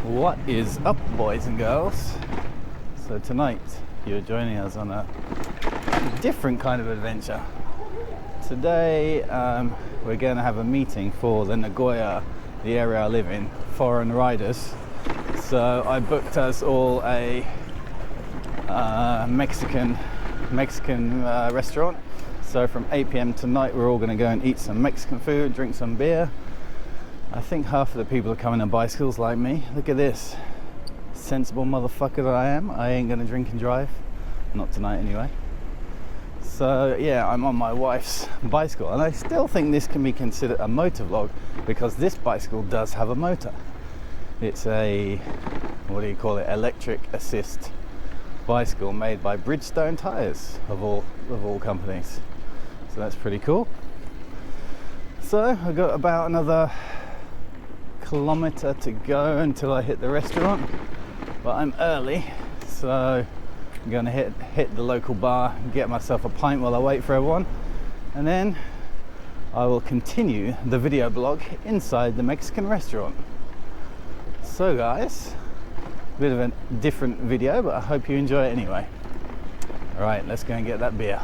What is up, boys and girls? So tonight you're joining us on a different kind of adventure. Today we're going to have a meeting for the Nagoya, the area I live in, foreign riders. So I booked us all a Mexican restaurant. So from 8 p.m. tonight we're all going to go and eat some Mexican food, drink some beer. I think half of the people are coming on bicycles like me. Look at this. Sensible motherfucker that I am. I ain't going to drink and drive. Not tonight anyway. So yeah, I'm on my wife's bicycle, and I still think this can be considered a motor vlog because this bicycle does have a motor. It's a, what do you call it, electric assist bicycle made by Bridgestone tires of all companies. So that's pretty cool. So I've got about another kilometer to go until I hit the restaurant, but I'm early, so I'm gonna hit the local bar and get myself a pint while I wait for everyone, and then I will continue the video blog inside the Mexican restaurant. So guys, a bit of a different video, but I hope you enjoy it anyway. All right, let's go and get that beer.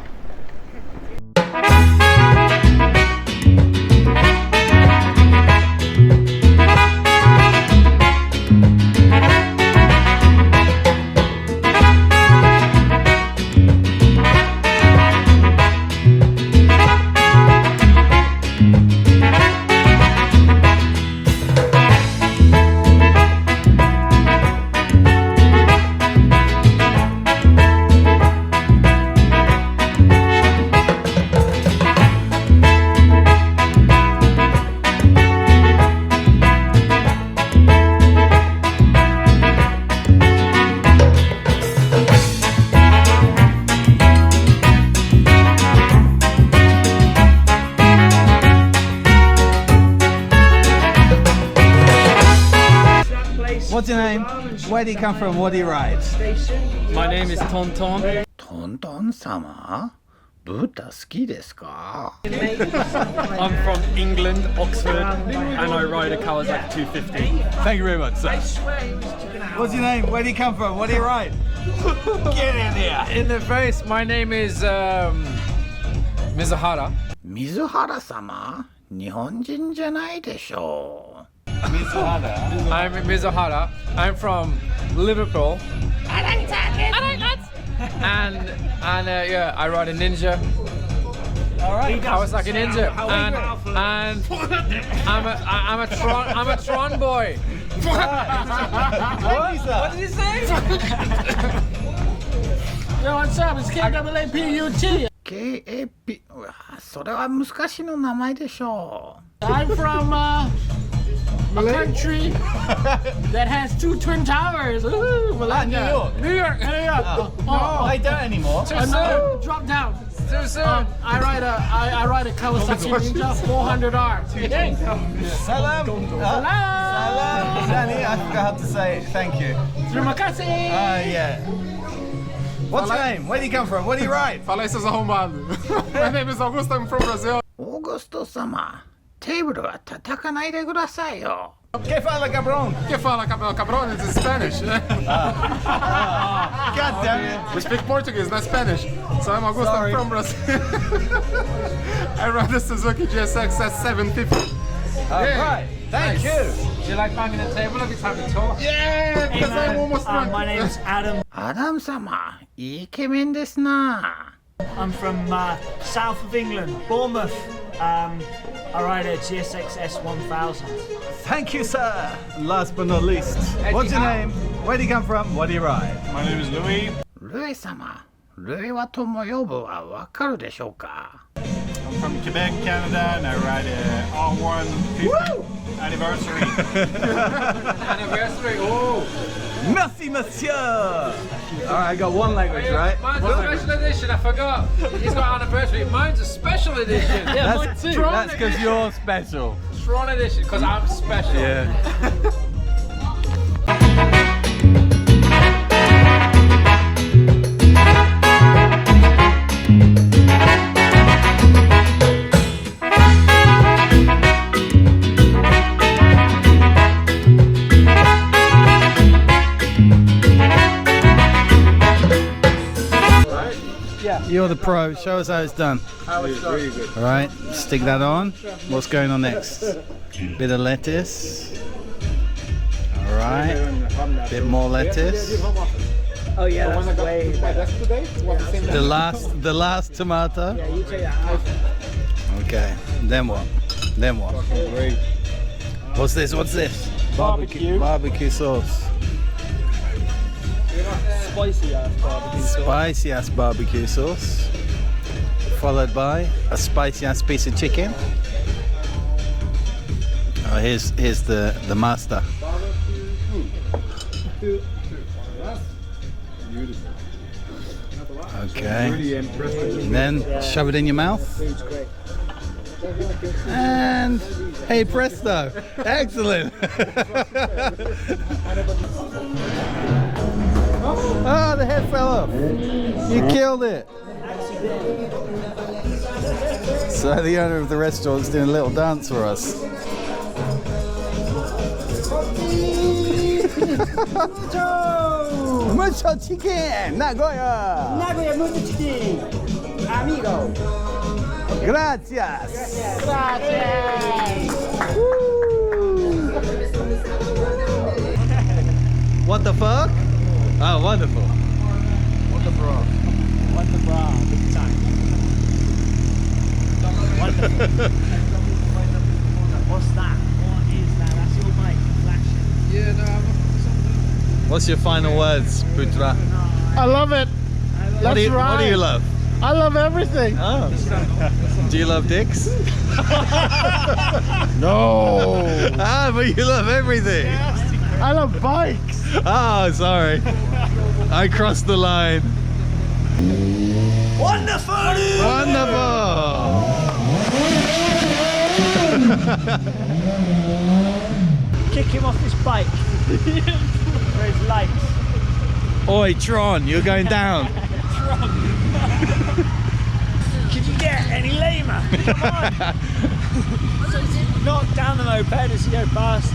What's your name? Where do you come from? What do you ride? My name is Tonton. Tonton-sama? Buddha 好きですか? I'm from England, Oxford, and I ride a Kawasaki 250. Thank you very much, sir. What's your name? Where do you come from? What do you ride? Get in here! In the face, my name is Mizuhara. Mizuhara-sama? 日本人じゃないでしょう。I'm Mizuhara. I'm from Liverpool. And yeah, I ride a Ninja. Alright, Kawasaki Ninja. And I'm a Tron boy. What did you say? Yo, what's up? It's KAAPUT. KAP それは昔の名前でしょう。 I'm from a country that has 2 twin towers. Ooh, New York. New York. No, I don't anymore. No, drop down. Too soon. I ride a Kawasaki Ninja 400R. Salam. Salam. Danny, I forgot how to say thank you. Terima kasih. Yeah. What's your name? Where do you come from? What do you ride? Fala aí, seus arrombados. My name is Augusto, I'm from Brazil. Augusto-sama, テーブルは叩かないでくださいよ。Que fala, cabrón? Que fala, cabrón? It's in Spanish. God damn it. We speak Portuguese, not Spanish. So I'm Augusto, Sorry. I'm from Brazil. I ride the Suzuki SV650S. Alright, thank you. Do you like banging the table every time you talk? Yeah, because I'm almost done. My name's Adam. アダム様、イケメンですな。 I'm from south of England, Bournemouth. I ride a GSX S1000. Thank you, sir. Last but not least, what's your name? Where do you come from? What do you ride? My name is Louis. ルイ様、ルイはとも呼ぶはわかるでしょうか? I'm from Quebec, Canada, and I ride a R1 50th anniversary. Anniversary. Oh. Merci, monsieur. Alright, I got one language, right? Mine's a special edition. I forgot. He's got anniversary. Mine's a special edition. Yeah, mine too. That's because you're special. Tron edition, because I'm special. Yeah. You're the pro. Show us how it's done. Really good. All right, stick that on. What's going on next? Bit of lettuce. All right, bit more lettuce. Oh yeah, that's way better. The last tomato. Yeah, you take that out. Okay, then what? Then what? Great. What's this? What's this? Barbecue. Barbecue sauce. Spicy ass barbecue. Spicy ass barbecue sauce. Followed by a spicy ass piece of chicken. Oh, here's the master. Okay. Really impressive. And then shove it in your mouth. Food's great. And hey presto! Excellent! Oh, the head fell off. You killed it. So the owner of the restaurant's doing a little dance for us. Mucho chicken, Nagoya. Nagoya mucho chicken. Amigo. Gracias. Woo. What the fuck? Oh, wonderful. What the bra, big time. Wonderful. What's that? What is that? That's your mic flashing. Yeah, no, What's your final words, Putra? I love it. What do you love? I love everything. Oh. Do you love dicks? No. Ah, but you love everything. I love bikes. Oh, sorry. I crossed the line. Wonderful! Wonderful! Kick him off this bike. Where his lights. Oi, Tron, you're going down. Could you get any lamer? Come on! Knock down the moped as you go past.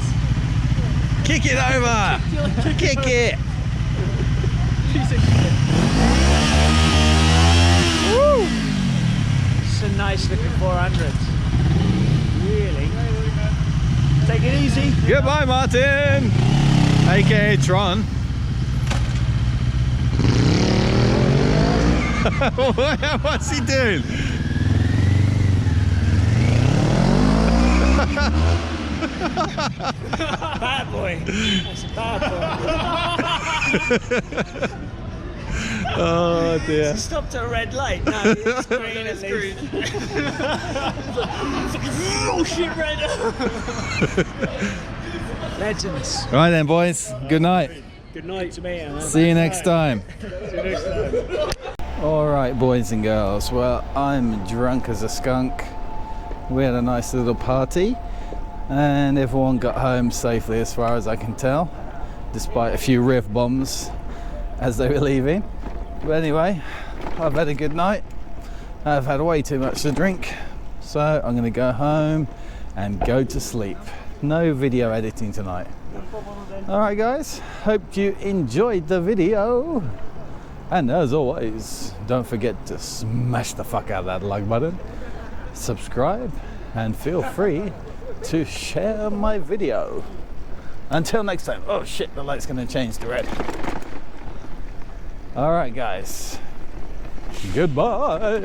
Kick it over! Kick it! Woo! It's a nice looking 400. Really? Take it easy. Goodbye, Martin! AKA Tron. What's he doing? Bad boy. That's a bad boy. Oh dear. He stopped at a red light. No, it's green at least. Oh shit, red. Legends. Right then, boys. Good night. Good night to me. Anna. See you next time. See you next time. Alright, boys and girls. Well, I'm drunk as a skunk. We had a nice little party and everyone got home safely as far as I can tell, despite a few riff bombs as they were leaving. But anyway, I've had a good night. I've had way too much to drink, so I'm going to go home and go to sleep. No video editing tonight. Alright guys, hope you enjoyed the video. And as always, don't forget to smash the fuck out of that like button, subscribe, and feel free to share my video. Until next time. Oh shit, the light's going to change to red. Alright guys, goodbye.